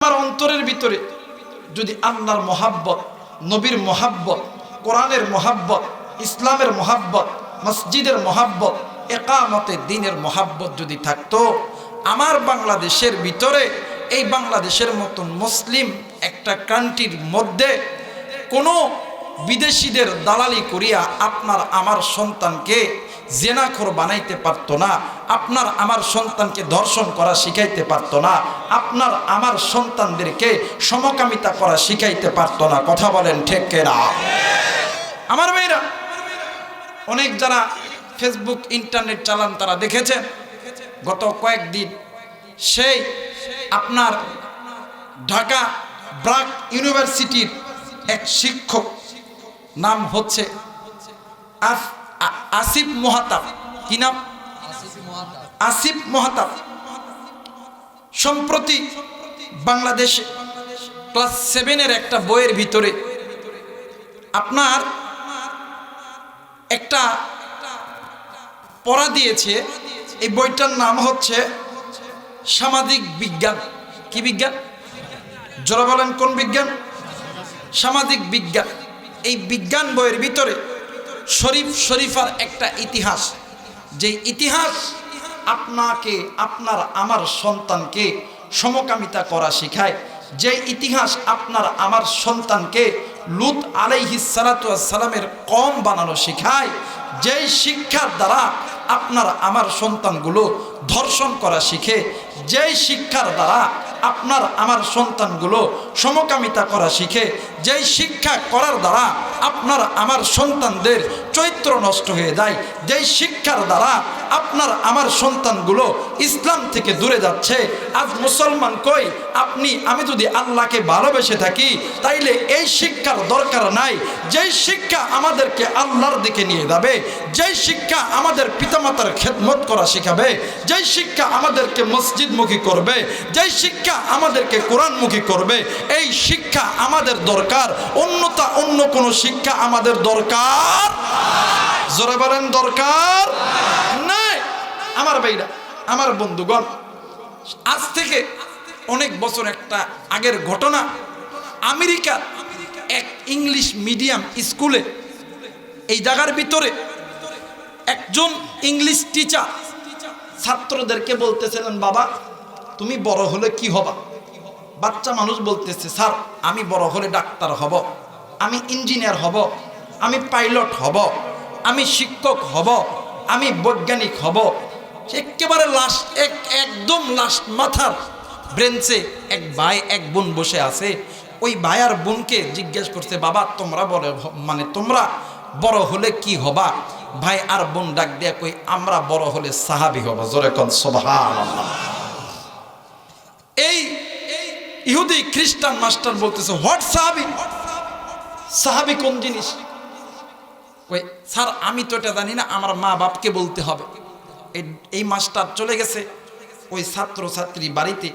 আমার অন্তরের ভিতরে যদি আল্লাহর মহাব্বত, নবীর মহাব্বত, কোরআনের মহাব্বত, ইসলামের মহাব্বত, মসজিদের মহাব্বত, একামতে দ্বীনের মহাব্বত যদি থাকতো, আমার বাংলাদেশের ভিতরে, এই বাংলাদেশের মতন মুসলিম একটা কান্ট্রির মধ্যে কোনো বিদেশিদের দালালি করিয়া আপনার আমার সন্তানকে জেনাখোর বানাইতে পারতো না, আপনার আমার সন্তানকে ধর্ষণ করা শিখাইতে পারতো না, আপনার আমার সন্তানদেরকে সমকামিতা করা শিখাইতে পারতো না। কথা বলেন ঠিক কিনা? আমার মেয়েরা, অনেক যারা ফেসবুক ইন্টারনেট চালান তারা দেখেছেন, গত কয়েকদিন সেই আপনার ঢাকা ব্র্যাক ইউনিভার্সিটির এক শিক্ষক, নাম হচ্ছে আসিফ মোহাতাব। কি নাম? আসিফ মোহাতাব। সম্প্রতি বাংলাদেশে ক্লাস 7-এর একটা বইয়ের ভিতরে আপনার একটা পড়া দিয়েছে। এই বইটার নাম হচ্ছে সামাজিক বিজ্ঞান। কি বিজ্ঞান? জোরে বলেন, কোন বিজ্ঞান? সামাজিক বিজ্ঞান। এই বিজ্ঞান বইয়ের ভিতরে শরীফ শরীফার একটা ইতিহাস, যে ইতিহাস আপনাকে আপনার আমার সন্তানকে সমকামিতা করা শেখায়, যে ইতিহাস আপনার আমার সন্তানকে লূত আলাইহিস সালাতু ওয়াস সালামের কওম বানানো শেখায়, যেই শিক্ষার দ্বারা আপনার আমার সন্তানগুলো ধর্ষণ করা শিখে, যেই শিক্ষার দ্বারা আপনার আমার সন্তানগুলো সমকামিতা করা শিখে, যেই শিক্ষা করার দ্বারা আপনার আমার সন্তানদের চরিত্র নষ্ট হয়ে যায়, যেই শিক্ষার দ্বারা আপনার আমার সন্তানগুলো ইসলাম থেকে দূরে যাচ্ছে। আজ মুসলমান কই, আপনি আমি যদি আল্লাহকে ভালোবেসে থাকি তাইলে এই শিক্ষার দরকার নাই। যেই শিক্ষা আমাদেরকে আল্লাহর দিকে নিয়ে যাবে, যেই শিক্ষা আমাদের পিতামাতার খেদমত করা শেখাবে, যেই শিক্ষা আমাদেরকে মসজিদমুখী করবে, যেই শিক্ষা আমাদেরকে কোরআনমুখী করবে, এই শিক্ষা আমাদের দরকার। অন্য কোনো শিক্ষা আমাদের দরকার, জোরে বলেন, দরকার নাই। আমার ভাইরা, আমার বন্ধুগণ, আজ থেকে অনেক বছর একটা আগের ঘটনা। আমেরিকার এক ইংলিশ মিডিয়াম স্কুলে, এই জায়গার ভিতরে একজন ইংলিশ টিচার ছাত্রদেরকে বলতেছিলেন, বাবা তুমি বড় হলে কি হবা? বাচ্চা মানুষ বলতেছে, স্যার আমি বড় হলে ডাক্তার হব, আমি ইঞ্জিনিয়ার হব, আমি পাইলট হব, আমি শিক্ষক হব, আমি বৈজ্ঞানিক হব। একেবারে লাস্ট, একদম লাস্ট মাথার ব্রেঞ্চে এক ভাই এক বোন বসে আছে। ওই ভাই আর বোনকে জিজ্ঞেস করছে, বাবা তোমরা তোমরা বড় হলে কি হবা? ভাই আর বোন ডাক দিয়া কই, আমরা বড় হলে সাহাবী হব। জোরে কোন সুবহানাল্লাহ। এই ইহুদি খ্রিস্টান মাস্টার বলতেছে, হোয়াট সাহাবী? সাহাবী কোন জিনিস? ওই স্যার আমি তো এটা জানি না, আমার মা বাপকে বলতে হবে। এই মাস্টার চলে গেছে ওই ছাত্র ছাত্রী বাড়িতে,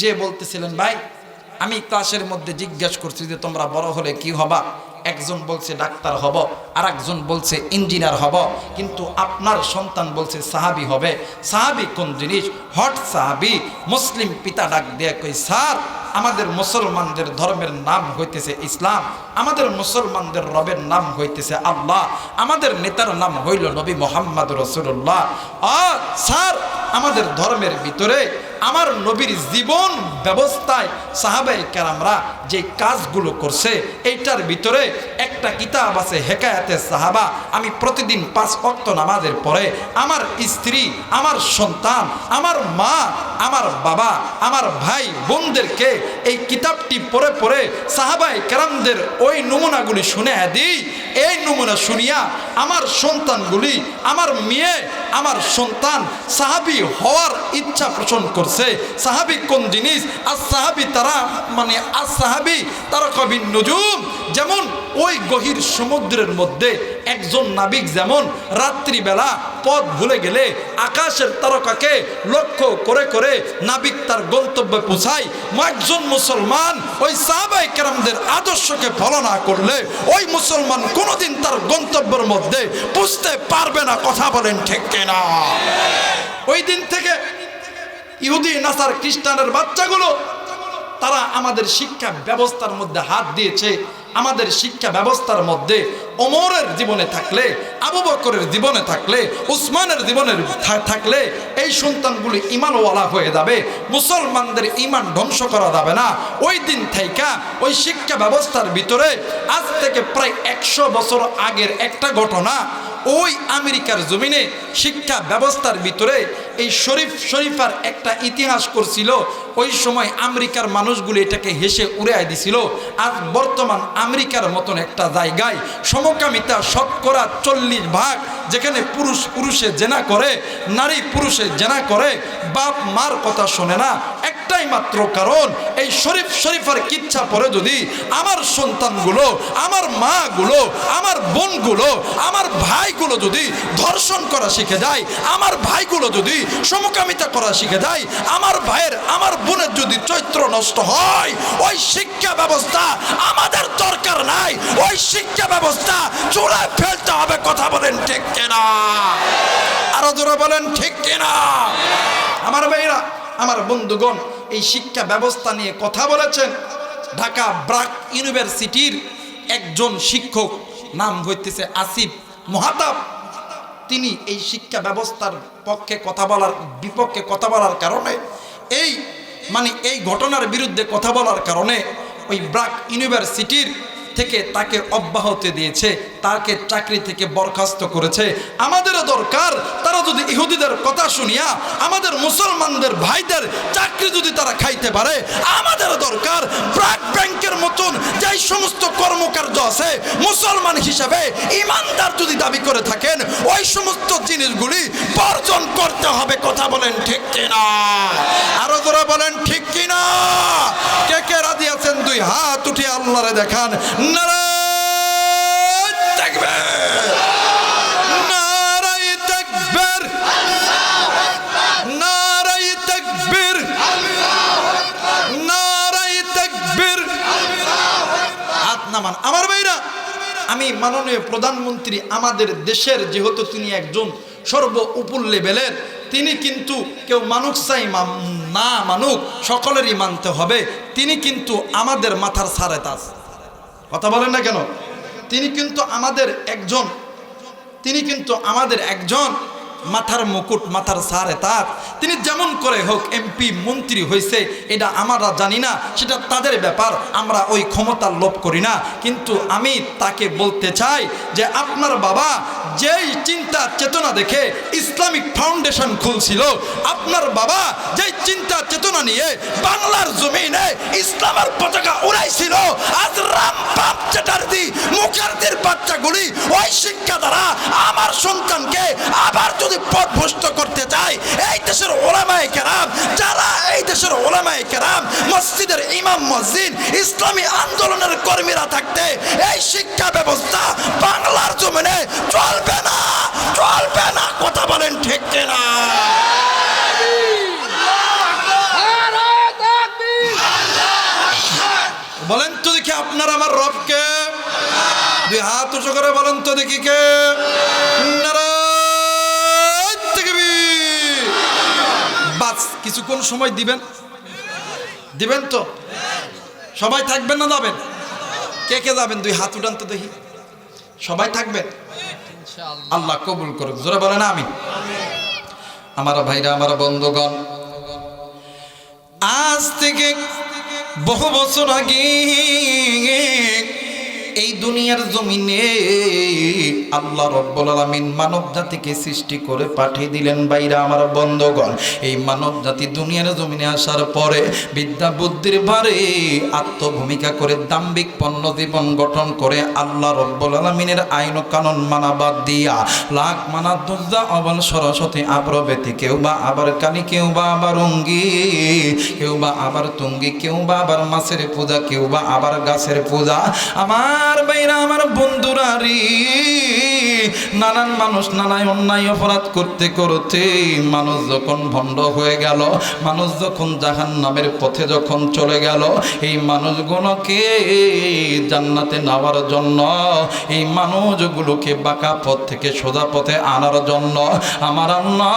যে বলতেছিলেন, ভাই আমি ক্লাসের মধ্যে জিজ্ঞেস করছি যে তোমরা বড় হলে কি হবা? একজন বলছে ডাক্তার হব, আর একজন বলছে ইঞ্জিনিয়ার হব, কিন্তু আপনার সন্তান বলছে সাহাবী হবে। সাহাবী কোন জিনিস? হট সাহাবী। মুসলিম পিতা ডাক দিয়ে কই, স্যার আমাদের মুসলমানদের ধর্মের নাম হইতেছে ইসলাম, আমাদের মুসলমানদের রবের নাম হইতেছে আল্লাহ, আমাদের নেতার নাম হইল নবী মুহাম্মদ রাসূলুল্লাহ। আর স্যার আমাদের ধর্মের ভিতরে আমার নবীর জীবন ব্যবস্থায় সাহাবায়ে কেরামরা যে কাজগুলো করছে, এইটার ভিতরে একটা কিতাব আছে হেকায়াতে সাহাবা। আমি প্রতিদিন 5 ওয়াক্ত নামাজের পরে আমার স্ত্রী, আমার সন্তান, আমার মা, আমার বাবা, আমার ভাই বোনদেরকে এই কিতাবটি পড়ে পড়ে সাহাবায়ে কেরামদের ওই নমুনাগুলি শুনে দিই। এই নমুনা শুনিয়া আমার সন্তানগুলি, আমার মেয়ে, আমার সন্তান সাহাবী হওয়ার ইচ্ছা পোষণ করছে। সাহাবী কোন জিনিস? আর সাহাবী তারা আর সাহাবী তারা কবির নজুম। যেমন ওই গভীর সমুদ্রের মধ্যে একজন নাবিক যেমন রাত্রিবেলা পথ ভুলে গেলে আকাশের তারকাকে লক্ষ্য করে করে নাবিক তার গন্তব্যে পৌঁছায়, একজন মুসলমান ওই সাহাবায়ে কেরামদের আদর্শকে ফলো না করলে ওই মুসলমান কোনোদিন তার গন্তব্যের মধ্যে পৌঁছতে পারবে না। কথা বলেন ঠিক কিনা? ওই দিন থেকে ইহুদি নাসার খ্রিস্টানের বাচ্চাগুলো তারা আমাদের শিক্ষা ব্যবস্থার মধ্যে হাত দিয়েছে। আমাদের শিক্ষা ব্যবস্থার মধ্যে ওমরের জীবনে থাকলে, আবু বকরের জীবনে থাকলে, উসমানের জীবনে থাকলে এই সন্তানগুলি ঈমানওয়ালা হয়ে যাবে, মুসলমানদের ঈমান ধ্বংস করা যাবে না। ওই দিন থেকে ওই শিক্ষা ব্যবস্থার ভিতরে আজ থেকে প্রায় 100 বছর আগের একটা ঘটনা, ওই আমেরিকার জমিনে শিক্ষা ব্যবস্থার ভিতরে এই শরীফার একটা ইতিহাস করছিল। ওই সময় আমেরিকার মানুষগুলো এটাকে হেসে উড়াই দিছিল। আর বর্তমান আমেরিকার মতন একটা জায়গায় সমকামিতা শতকরা 40%, যেখানে পুরুষে জেনা করে, নারী পুরুষে জেনা করে, বাপ মার কথা শোনে না। একটাই মাত্র কারণ, এই শরীফার কিচ্ছা পরে যদি আমার সন্তানগুলো, আমার মাগুলো, আমার বোনগুলো, আমার ভাইগুলো যদি ধর্ষণ করা শিখে যায়, আমার ভাইগুলো যদি সমকামিতা করা শিখে যায়, আমার ভাইয়ের, আমার বোনের যদি চরিত্র নষ্ট হয়, ওই শিক্ষা ব্যবস্থা আমাদের দরকার নাই। ওই শিক্ষা ব্যবস্থা চূড়ায় ফেলতে হবে। কথা বলেন ঠিক কিনা? আরো জোরে বলেন ঠিক কিনা? আমার ভাইরা, আমার বন্ধুগণ, এই শিক্ষা ব্যবস্থা নিয়ে কথা বলেছেন ঢাকা ব্র্যাক ইউনিভার্সিটির একজন শিক্ষক, নাম হইতেছে আসিফ মোহাতাব। তিনি এই শিক্ষা ব্যবস্থার পক্ষে কথা বলার, বিপক্ষে কথা বলার কারণে, এই ঘটনার বিরুদ্ধে কথা বলার কারণে ওই ব্র্যাক ইউনিভার্সিটির থেকে তাকে অব্যাহতি দিয়েছে, তাকে চাকরি থেকে বরখাস্ত করেছে। আমাদেরও দরকার, তারা যদি ইহুদিদের কথা শুনিয়া আমাদের মুসলমানদের ভাইদের চাকরি যদি তারা খাইতে পারে, আমাদের দরকার ব্র্যাক ব্যাংকের মতন যেই সমস্ত কর্মকাণ্ড আছে, মুসলমান হিসাবে ইমানদার যদি দাবি করে থাকেন, ওই সমস্ত জিনিসগুলি বর্জন করতে হবে। কথা বলেন ঠিক কিনা? আরো যারা বলেন ঠিক কিনা? কে কে রাজি আছেন? 2 হাত উঠিয়ে আল্লাহরে দেখান। নারায়ে তাকবীর, নারায়ে তাকবীর, নারায়ে তাকবীর, নারায়ে তাকবীর। হাত নামান। আমার ভাইরা, আমি মাননীয় প্রধানমন্ত্রী আমাদের দেশের, যেহেতু তিনি একজন সর্ব উপর লেভেলের, তিনি কিন্তু কেউ মানুষ চাই না মানুক, সকলেরই মানতে হবে। তিনি কিন্তু আমাদের মাথার সারে তাজ। কথা বলেন না কেন? তিনি কিন্তু আমাদের একজন মাথার মুকুট, মাথার সারে তাজ। তিনি যেমন করে হোক এমপি মন্ত্রী হয়েছে, এটা আমরা জানি না, সেটা তাদের ব্যাপার, আমরা ওই ক্ষমতার লোভ করি না। কিন্তু আমি তাকে বলতে চাই যে আপনার বাবা যেই চিন্তা চেতনা দেখে ইসলামিক ফাউন্ডেশন খুলছিল, আপনার বাবা যেই চিন্তা চেতনা নিয়ে বাংলার জমিনে ইসলামের পতাকা উড়াইছিল, আজ রামপাপ চ্যাটার্জি মুখার্জির বাচ্চাগুলি ওই শিক্ষা দ্বারা আমার সন্তানকে আবার যদি পথভ্রষ্ট করতে চায়, এই দেশের ওলামায়ে কেরাম, যারা এই দেশের ওলামায়ে কেরাম, মসজিদের ইমাম মসজিদ, ইসলামী আন্দোলনের কর্মীরা থাকতে এই শিক্ষা ব্যবস্থা বাংলার জমিনে চলবে না, চলবে না। কথা বলেন ঠিক কিনা? বলেন তো দেখি আপনার আমার রবকে? 2 হাত উঁচু করে বলেন তো দেখি কে? বাস কিছুক্ষণ সময় দিবেন তো? সবাই থাকবেন না যাবেন? কে কে যাবেন? 2 হাত উঠান তো দেখি। সবাই থাকবেন? আল্লাহ কবুল করুক। জোরে বলেন আমিন। আমার ভাইরা, আমার বন্ধুগণ, আজ থেকে বহু বছর আগে এই দুনিয়ার জমিনে আল্লাহ রাব্বুল আলামিন মানব জাতিকে সৃষ্টি করে পাঠিয়ে দিলেন। ভাইরা, আমার বন্ধুগণ, এই মানব জাতি দুনিয়ার জমিনে আসার পরে বিদ্যা বুদ্ধির ভারে আত্মভূমিকা করে দাম্ভিক পণ্য জীবন গঠন করে আল্লাহ রাব্বুল আলামিনের আইন ও কানুন মানা বাদ দিয়া লাখ মানা দুর্গা অবল সরস্বতী আব্রবেতি, কেউ বা আবার কালী, কেউ বা আবার অঙ্গি, কেউ বা আবার তুঙ্গি, কেউ বা আবার মাছের পূজা, কেউ বা আবার গাছের পূজা। আমার আমার ভাইরা, আমার বন্ধুরা রে, নানান মানুষ নানান অন্যায় অপরাধ করতে করতে মানুষ যখন ভণ্ড হয়ে গেল, মানুষ যখন জাহান্নামের পথে যখন চলে গেল, এই মানুষগুলোকে জান্নাতে নেওয়ার জন্য, এই মানুষগুলোকে বাঁকা পথ থেকে সোজা পথে আনার জন্য আমার আল্লাহ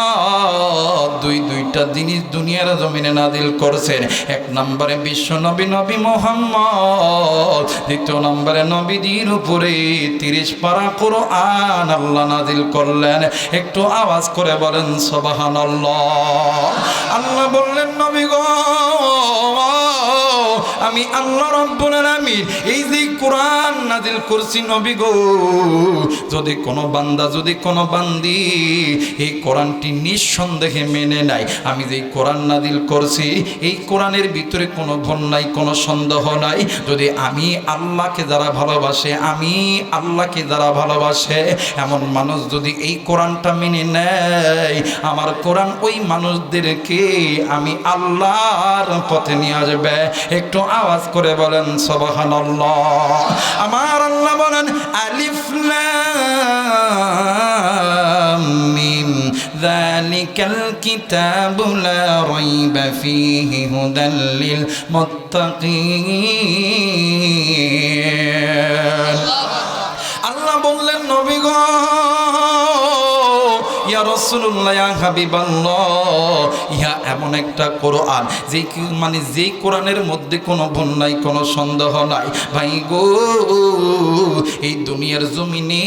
দুইটা জিনিস দুনিয়ার জমিনে নাজিল করছেন। এক নম্বরে বিশ্ব নবী নবী মুহাম্মদ, দ্বিতীয় নম্বরে নবীদের উপরে 30 পারা কোরআন আল্লাহ নাজিল করলেন। একটু আওয়াজ করে বলেন সুবহানাল্লাহ। আল্লাহ বললেন, নবী গো, আমি আল্লাহ রাব্বুল আলামিন এই যে কোরআন নাজিল করছি নবী গো, যদি কোনো বান্দা যদি কোনো বান্দি এই কোরআনটি নিঃসন্দেহে মেনে নেয়, আমি যে কোরআন নাজিল করছি এই কোরআনের ভিতরে কোনো ভুল নাই, কোনো সন্দেহ নাই, যদি আমি আল্লাহকে যারা ভালোবাসে, আমি আল্লাহকে যারা ভালোবাসে এমন মানুষ যদি এই কোরআনটা মেনে নেয়, আমার কোরআন ওই মানুষদেরকে আমি আল্লাহর পথে নিয়ে আসবে। একটু আওয়াজ করে বলেন সুবহানাল্লাহ। আমার আল্লাহ বলেন, আলিফ লাম মিম যালিকাল কিতাবু লা রাইবা ফীহি হুদাল লিল মুত্তাকিন। আল্লাহ বললেন, নবী গো, ইয়া রাসূলুল্লাহ, ইয়া হাবিবাল্লাহ, ইহা এমন একটা কোরআন যে মানে যেই কোরআনের মধ্যে কোনো ভুল নাই, কোনো সন্দেহ নাই। ভাই গো, এই দুনিয়ার জমিনে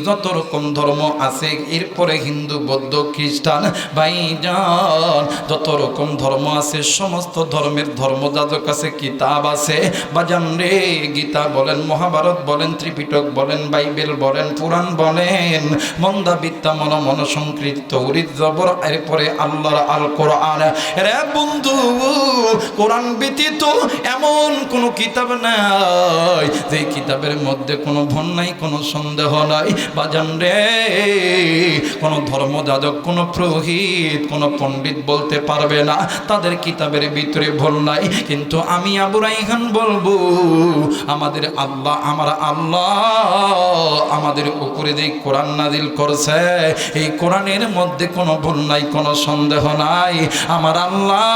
যত রকম ধর্ম আছে, এরপরে হিন্দু বৌদ্ধ খ্রিস্টান ভাইজান যত রকম ধর্ম আছে, সমস্ত ধর্মের ধর্মযাজক আছে, কিতাব আছে বাজান রে। গীতা বলেন, মহাভারত বলেন, ত্রিপিটক বলেন, বাইবেল বলেন, পুরাণ বলেন, মন্দা বিদ্যা মন মন সংকৃত তৌরিত জবর, এরপরে আল্লাহর আল কোরআন। রে বন্ধু, কোরআন ব্যতীত এমন কোন কিতাব নাই যে কিতাবের মধ্যে কোনো ভুল নাই, কোনো সন্দেহ নাই বাজান রে। কোনো ধর্মযাজক, কোনো পুরোহিত, কোনো পণ্ডিত বলতে পারবে না তাদের কিতাবের ভিতরে ভুল নাই। কিন্তু আমি আবু রাইহান বলবো, আমাদের আল্লাহ, আমার আল্লাহ আমাদের উপরে যে কোরআন নাজিল করছে, এই কোরআনের মধ্যে কোনো ভুল নাই, কোনো সন্দেহ নাই, আমার আল্লাহ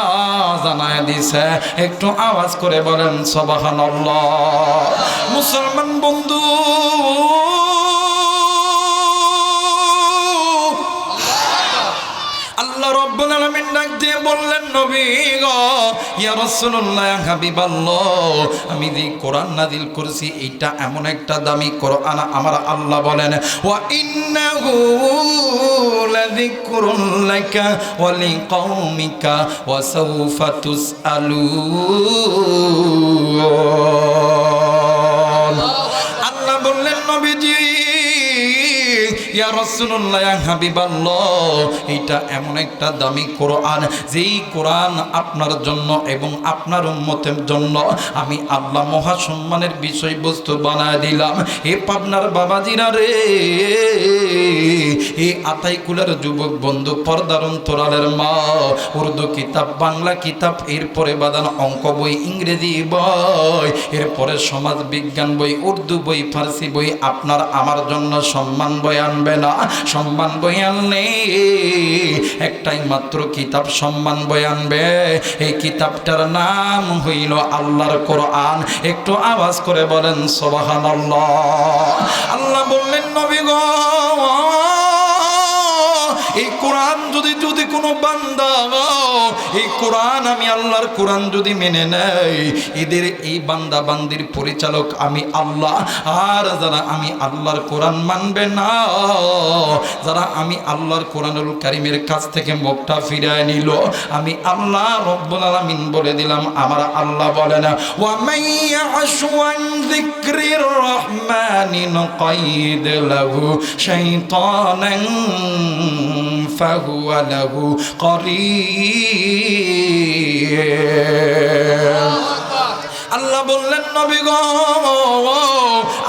জানায় দিছে। একটু আওয়াজ করে বলেন সুবহানাল্লাহ। মুসলমান বন্ধু, আল্লাহ রাব্বুল আলামিন ডাক দিয়ে বললেন, নবী গো, ইয়া রাসূলুল্লাহ, ইয়া হাবিবাল্লাহ, আমি যে কোরআন নাজিল করেছি এইটা এমন একটা দামি কোরআন। আমার আল্লাহ বলেন, ওয়া ইন্নাহু লাযিকরুন লাকা ওয়া লিকাওমিকা ওয়া সাওফা তুসআলুন। আল্লাহ বললেন, নবীজি, ইয়া রাসূলুল্লাহ, ইয়া হাবিবাল্লাহ, এটা এমন একটা দামি কোরআন যেই কোরআন আপনার জন্য এবং আপনার উম্মতের জন্য আমি আল্লাহ মহা সম্মানের বিষয়বস্তু বানায় দিলাম। এ পাবনার বাবাজিরা রে, এই আতাইকুলার যুবক বন্ধু, পর্দার অন্তরালের মা, উর্দু কিতাব, বাংলা কিতাব, এরপরে বাদান অঙ্ক বই, ইংরেজি বই, এরপরে সমাজ বিজ্ঞান বই, উর্দু বই, ফার্সি বই আপনার আমার জন্য সম্মান বই আনবে না। সম্মান বই আনলে একটাই মাত্র কিতাব সম্মান বই আনবে, এই কিতাবটার নাম হইল আল্লাহর কোরআন। একটু আওয়াজ করে বলেন সুবহানাল্লাহ। আল্লাহ বললেন, নবী গো, এই কোরআন যদি কোনো বান্দা এই কোরআন, আমি আল্লাহর কোরআন যদি মেনে নেয়, এদের এই বান্দা বান্দির পরিচালক আমি আল্লাহ। আর যারা আমি আল্লাহর কোরআন মানবে না, যারা আমি আল্লাহর কোরআনুল কারীমের কাছ থেকে মুখটা ফিরায় নিল, আমি আল্লাহ রব্বুল আলামিন বলে দিলাম, আমার আল্লাহ বলেন, ওয়া মাইয়াশু আন যিকরির রহমানি নুকাইদ লাহু শাইতানান ফাহুয়া লাহু করিন। আল্লাহ বললেন, নবী গো,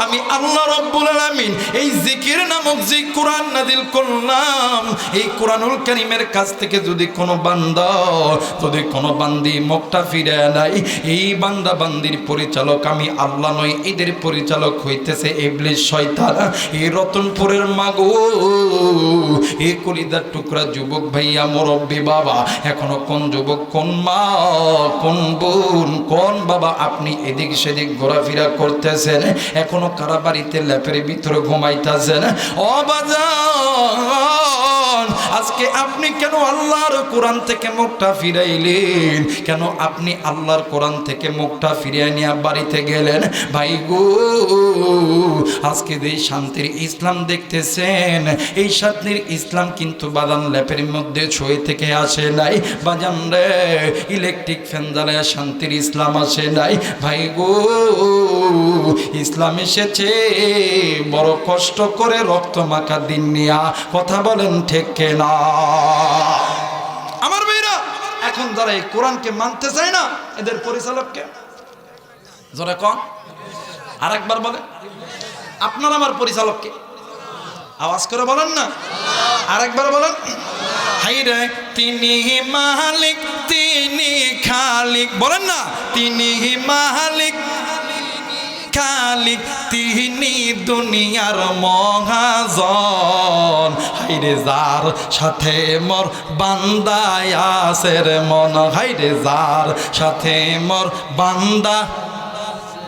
আমি আল্লাহ রাব্বুল আলামিন এই জিকির নামক যে কোরআন নাযিল করলাম, এই কোরআনুল কারীমের কাছ থেকে যদি কোনো বান্দা, যদি কোনো বান্দি মুখটা ফিরে নেয়, এই বান্দা বান্দির পরিচালক আমি আল্লাহ নই, এদের পরিচালক হইতেছে ইবলিস শয়তান। এই রতনপুরের মাগো, এই কলিদার টুকরা যুবক ভাইয়া, মুরব্বী বাবা, এখনো কোন যুবক, কোন মা, কোন বোন, কোন বাবা আপনি এদিক সেদিক ঘোরাফেরা করতেছেন? এখনো কারা বাড়িতে ল্যাপের ভিতরে ঘুমাইতেছেন? ও বাজান, আজকে আপনি কেন আল্লাহর কোরআন থেকে মুখটা ফিরাইলেন? কেন আপনি আল্লাহর কোরআন থেকে মুখটা ফিরিয়ে নিয়ে বাড়িতে গেলেন? ভাই গো, আজকে যে শান্তির ইসলাম দেখতেছেন, এই শান্তির ইসলাম কিন্তু বাদান ল্যাপের মধ্যে ছুঁয়ে থেকে আসে নাই বাজান রে, ইলেকট্রিক ফ্যান জ্বালায় শান্তির ইসলাম আসে নাই। ভাই গো, ইসলাম এসেছে বড় কষ্ট করে, রক্ত মাখা দিন নিয়া। কথা বলেন ঠিক না? আমার ভাইরা, এখন যারা এই কোরআনকে মানতে চায় না, এদের পরিচালককে যারা কন, আরেকবার বলে, আপনার আমার পরিচালককে আওয়াজ করে বলেন না, আরেকবার বলেন। হাই রে, তিনি মালিক, তিনি খালিক, বলেন না, তিনি মালিক খালিক, তিনি দুনিয়ার মহাজন। হাইরে যার সাথে মোর বান্দায় আসের মন, হাইরে যার সাথে মোর বান্দা,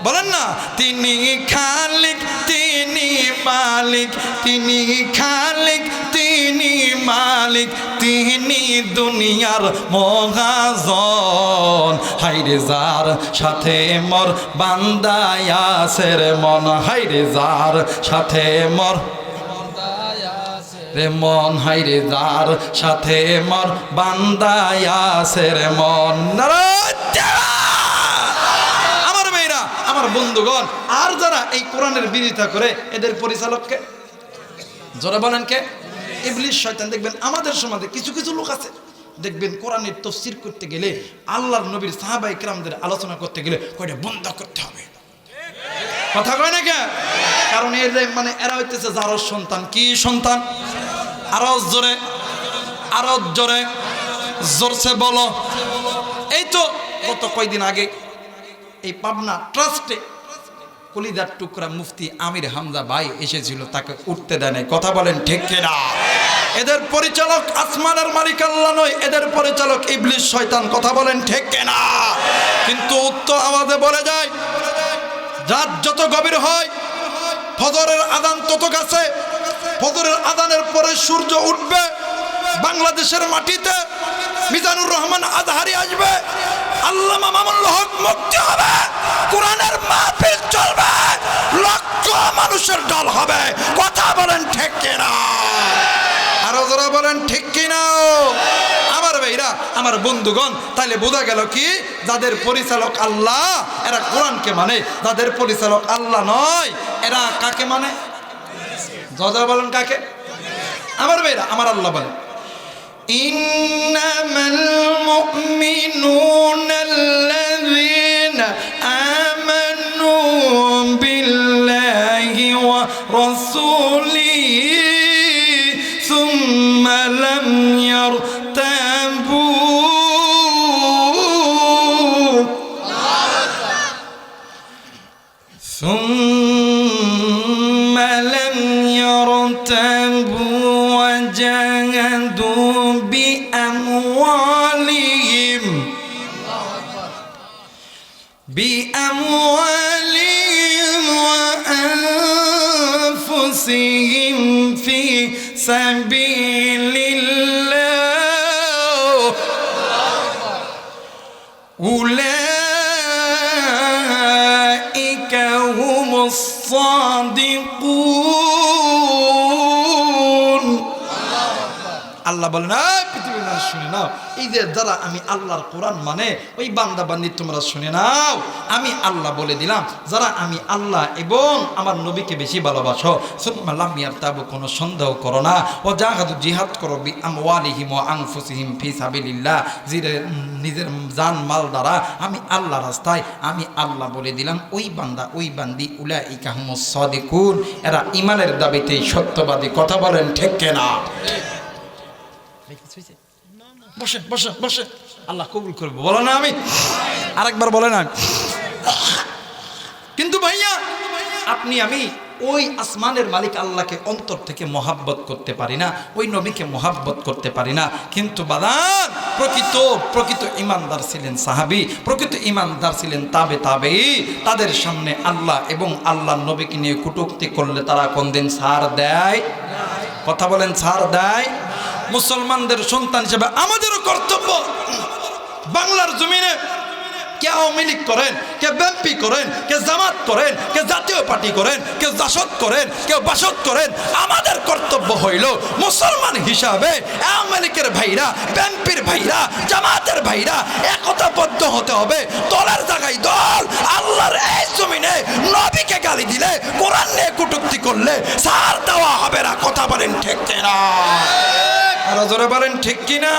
বলেন না, তিনি খালিক, তিনি মালিক, তিনি খালিক, তিনি মালিক, তিনি দুনিয়ার মহাজন। হাইরে যার সাথে মোর বান্দায় আসের মন, হাইরে যার সাথে মোর রে মন, হাইরে যার সাথে মোর বান্দায় আসের মন। আমার বন্ধুগণ, আর যারা এই কোরআনের বিরোধিতা করে, এদের পরিচালককে যারা বলেন কে? ইবলিস শয়তান। দেখবেন আমাদের সমাজে কিছু কিছু লোক আছে, দেখবেন কোরআনের তাফসীর করতে গেলে, আল্লাহর নবীর সাহাবায়ে কেরামদের আলোচনা করতে গেলে কয়টা বন্ধ করতে হবে, কথা কয় না কে? কারণ এর মানে এরা হইতেছে যারস সন্তান। কি সন্তান? আরো জোরে, আরো জোরে, জোরসে বলো। এই তো গত কয়দিন আগে এই পাবনা ট্রাস্টে কলিদার টুকরা মুফতি আমির হামজা ভাই এসেছিল, তাকে উঠতে দেয় নাই। কথা বলেন ঠিক কিনা? এদের পরিচালক আসমানের মালিক আল্লাহ নয়, এদের পরিচালক ইবলিস শয়তান। কথা বলেন ঠিক কিনা? কিন্তু উত্তর আওয়াজে বলে যায়, রাত যত গভীর হয়, ফজরের আযান তত কাছে, ফজরের আযানের পরে সূর্য উঠবে, বাংলাদেশের মাটিতে মিজানুর রহমান আজহারি আসবে, আল্লামা মামুনুল হক মুক্তি হবে, কোরআনের মাহফিল চলবে, লক্ষ মানুষের দল হবে। কথা বলেন ঠিক কিনা? আরো যারা বলেন ঠিক কিনা? আমার ভাইরা, আমার বন্ধুগণ, তাইলে বোঝা গেল কি, যাদের পরিচালক আল্লাহ এরা কোরআনকে মানে, যাদের পরিচালক আল্লাহ নয় এরা কাকে মানে? যারা বলেন কাকে? আমার ভাইরা, আমার আল্লাহ বলেন, ইন্নামাল মুমিনুনা আল্লাযীনা আমানু বিল্লাহি ওয়া রাসূলিহি সুম্মা লাম ইয়ারতাবু। সুম্মা লাম ইয়ারতাবু ওয়া জাহাদু بأموالهم وأنفسهم في سبيل الله أولئك هم الصادقون। আল্লাহ বলেন, পৃথিবীর শুনে নাও, এই যে যারা আমি আল্লাহর কোরআন মানে ওই বান্দা বান্দি তোমরা শুনে নাও, আমি আল্লাহ বলে দিলাম যারা আমি আল্লাহ এবং আমার নবীকে বেশি ভালোবাসো, সুম্মা লাম ইয়ারতাবু, কোনো সন্দেহ করো না, ও জাহাদু, জিহাদ করো বি আমওয়ালিহিম ওয়া আনফুসিহিম ফি সাবিলিল্লাহ, নিজের জান মাল দ্বারা আমি আল্লাহ রাস্তায়, আমি আল্লাহ বলে দিলাম ওই বান্দা ওই বান্দি উলাইকা হুমুস সাদিকুন, এরা ঈমানের দাবিতে সত্যবাদী। কথা বলেন ঠিক কিনা? বসে বসে বসে, আল্লাহ কবুল করবে, বলো না আমি আরেকবার বলে না। কিন্তু ভাইয়া আপনি আমি ওই আসমানের মালিক আল্লাহকে অন্তর থেকে মহাব্বত করতে পারি না, ওই নবীকে মহাব্বত করতে পারি না। কিন্তু বাদান প্রকৃত ইমানদার ছিলেন সাহাবী, প্রকৃত ইমানদার ছিলেন তাবেঈ। তাদের সামনে আল্লাহ এবং আল্লাহর নবীকে নিয়ে কটূক্তি করলে তারা কোনদিন ছাড় দেয়? কথা বলেন, ছাড় দেয়? মুসলমানদের সন্তান হিসেবে আমাদেরও কর্তব্য বাংলার জমিনে কে আওয়ামী লীগ করেন, কে বিএনপি করেন, কে জামাত করেন, কে জাতীয় পার্টি করেন, কেউ জাসদ করেন, কেউ বাসদ করেন, আমাদের কর্তব্য হইল মুসলমান হিসাবে আওয়ামী লীগের ভাইরা, বিএনপির ভাইরা, জামাতের ভাইরা একতাবদ্ধ হতে হবে। দলের জায়গায় দল, আল্লাহর এই জমিনে নবীকে গালি দিলে, কোরআন নিয়ে কটূক্তি করলে ছাড় দেওয়া হবে না। কথা বলেন ঠিক কিনা? আরো জোরে বলেন ঠিক কিনা?